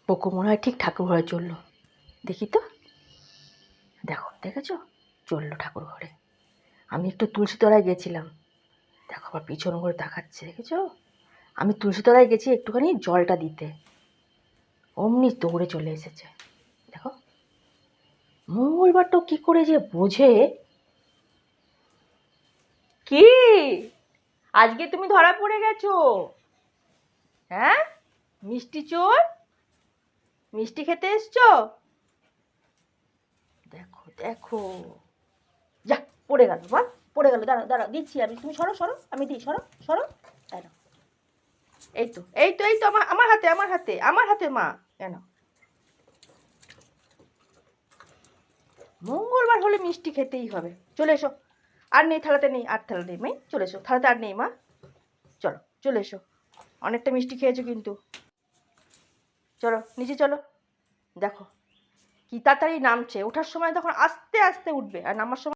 Poco মনে হয় ঠিক ঠাকুর ঘরে চললো। দেখি তো, দেখো দেখেছো, চললো ঠাকুর ঘরে। আমি একটু তুলসী তলায় গেছিলাম, দেখো আবার পিছন করে তাকাচ্ছে, দেখেছো? আমি তুলসী তলায় গেছি একটুখানি জলটা দিতে, অমনি দৌড়ে চলে এসেছে। দেখো মঙ্গলবারটাও কি করে যে বোঝে। কি আজকে তুমি ধরা পড়ে গেছো? হ্যাঁ, মিষ্টি চোর, মিষ্টি খেতে এসছো? দেখো দেখো, যা পড়ে গেল, মা পড়ে গেল। দাঁড়াও দাঁড়াও, দিচ্ছি আমি, তুমি সরো সরো, আমি দিই, সরো সরো। দাঁড়াও, এই তো এই তো এই তো, আমার আমার হাতে আমার হাতে আমার হাতে মা। কেন মঙ্গলবার হলে মিষ্টি খেতেই হবে। চলে এসো। আর নেই থালাতে, নেই আর থালা নেই, মেয়ে চলে এসো, থালাতে আর নেই মা। চলো চলে এসো, অনেকটা মিষ্টি খেয়েছো কিন্তু। চলো নিচে চলো। দেখো কি তাড়াতাড়ি নামছে, ওঠার সময় তখন আস্তে আস্তে উঠবে আর নামার সময়